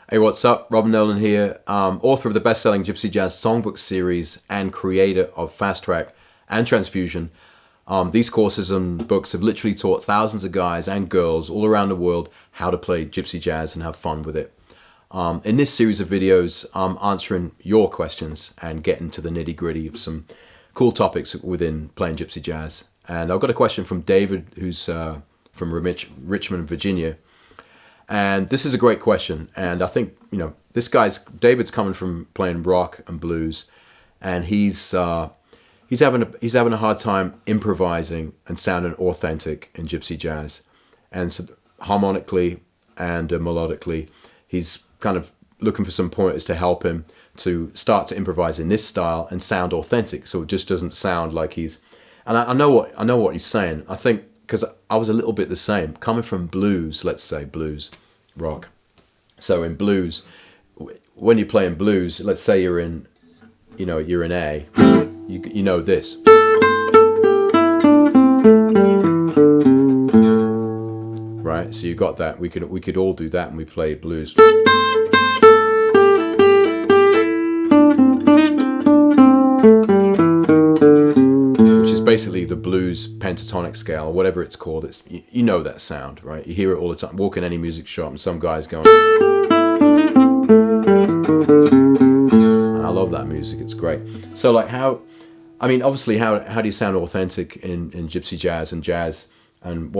Hey, what's up? Rob Nolan here, author of the best-selling Gypsy Jazz Songbook series and creator of Fast Track and Transfusion. These courses and books have literally taught thousands of guys and girls all around the world how to play Gypsy Jazz and have fun with it. In this series of videos, I'm answering your questions and getting to the nitty-gritty of some cool topics within playing Gypsy Jazz. And I've got a question from David, who's from Richmond, Virginia. And this is a great question, and I think, you know, David's coming from playing rock and blues, and he's having a hard time improvising and sounding authentic in Gypsy Jazz, and so harmonically and melodically, he's kind of looking for some pointers to help him to start to improvise in this style and sound authentic, so it just doesn't sound like he's. And I know what he's saying. I think, because I was a little bit the same, coming from blues, let's say blues, rock. So in blues, when you're playing blues, let's say you're in A, you know this. Right, so you got that. We could all do that when we play blues. Basically the blues pentatonic scale, or whatever it's called. It's you know that sound, right? You hear it all the time. Walk in any music shop and some guy's going, and I love that music. It's great. So like obviously how do you sound authentic in Gypsy Jazz and jazz, and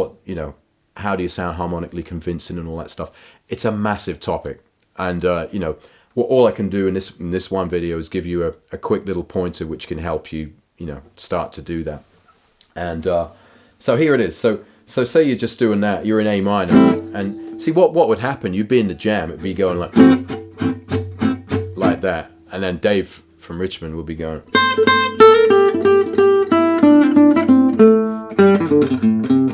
how do you sound harmonically convincing and all that stuff? It's a massive topic, and all I can do in this one video is give you a quick little pointer which can help you start to do that. And so here it is. So say you're just doing that, you're in A minor, and see what would happen. You'd be in the jam, it'd be going like that, and then Dave from Richmond would be going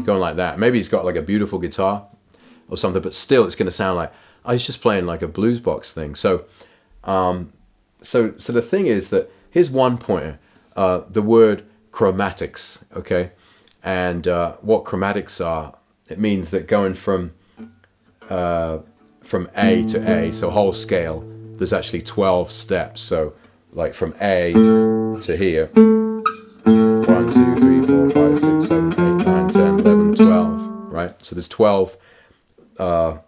like that. Maybe he's got like a beautiful guitar or something, but still it's going to sound like, oh, he's just playing like a blues box thing. So so the thing is that here's one pointer. The word chromatics, okay? And what chromatics are, it means that going from A to A, so whole scale, there's actually 12 steps. So like from A to here, 1, 2, 3, 4, 5, 6, 7, 8, 9, 10, 11, 12, right? So there's 12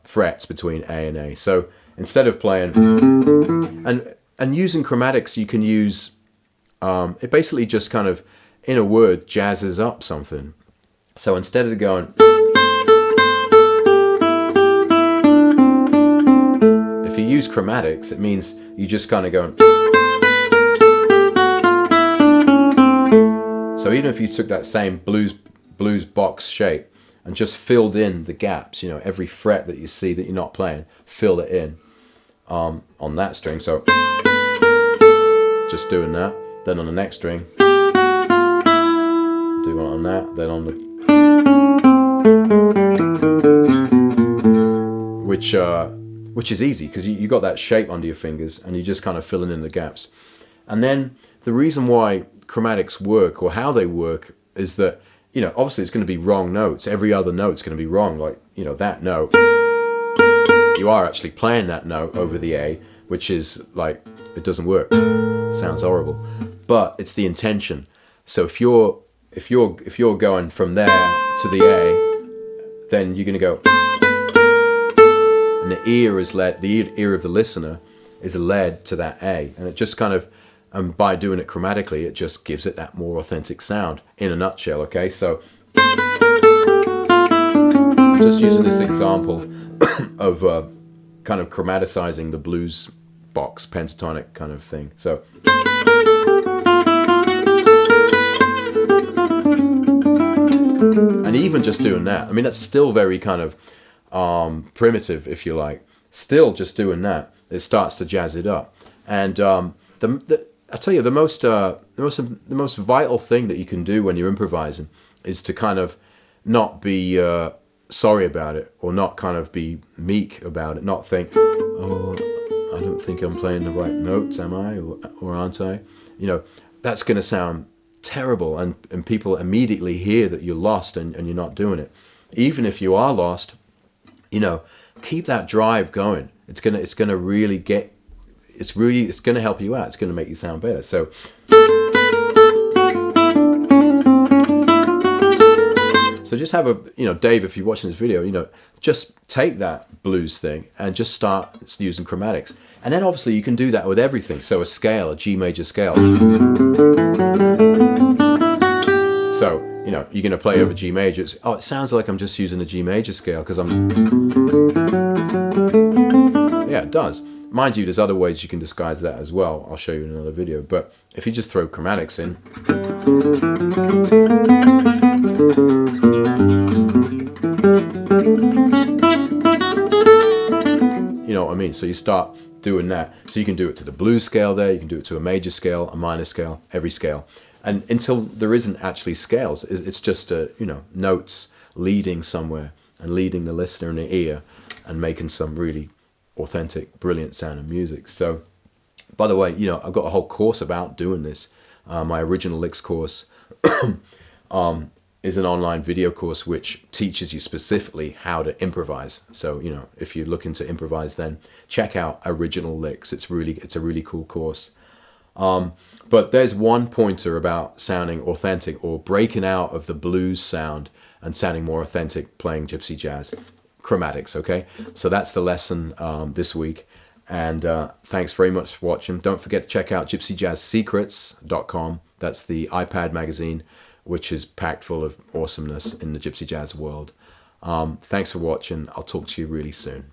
frets between A and A. So instead of playing, and using chromatics, you can use, it basically just kind of, in a word, jazzes up something. So instead of going, if you use chromatics, it means you just kind of go. So even if you took that same blues box shape and just filled in the gaps, every fret that you see that you're not playing, fill it in on that string. So just doing that. Then on the next string, do one on that, then on the, which is easy because you got that shape under your fingers and you're just kind of filling in the gaps. And then the reason why chromatics work, or how they work, is that obviously it's going to be wrong notes. Every other note's going to be wrong. Like that note, you are actually playing that note over the A, which is like, it doesn't work. It sounds horrible. But it's the intention. So if you're going from there to the A, then you're going to go, and the ear of the listener is led to that A, and it just kind of, and by doing it chromatically, it just gives it that more authentic sound. In a nutshell, okay. So I'm just using this example of kind of chromaticizing the blues box pentatonic kind of thing. So. And even just doing that, I mean, that's still very kind of primitive, if you like. Still just doing that, it starts to jazz it up. And I tell you, the most vital thing that you can do when you're improvising is to kind of not be sorry about it, or not kind of be meek about it, not think, oh, I don't think I'm playing the right notes, am I, or aren't I? That's going to sound terrible, and people immediately hear that you're lost and you're not doing it. Even if you are lost, keep that drive going. It's gonna really get. It's gonna help you out. It's gonna make you sound better. So. So just have a, Dave, if you're watching this video, just take that blues thing and just start using chromatics. And then obviously you can do that with everything. So a scale, a G major scale. So, you're going to play over G major. It sounds like I'm just using a G major scale because yeah, it does. Mind you, there's other ways you can disguise that as well. I'll show you in another video. But if you just throw chromatics in, you know what I mean? So you start doing that. So you can do it to the blues scale there, you can do it to a major scale, a minor scale, every scale. And until there isn't actually scales, it's just, notes leading somewhere and leading the listener in the ear and making some really authentic, brilliant sounding music. So, by the way, I've got a whole course about doing this. My original licks course is an online video course which teaches you specifically how to improvise. So, if you're looking to improvise, then check out Original Licks. It's a really cool course. But there's one pointer about sounding authentic or breaking out of the blues sound and sounding more authentic playing gypsy jazz. Chromatics, okay? So that's the lesson this week. And thanks very much for watching. Don't forget to check out gypsyjazzsecrets.com. That's the iPad magazine, which is packed full of awesomeness in the gypsy jazz world. Thanks for watching. I'll talk to you really soon.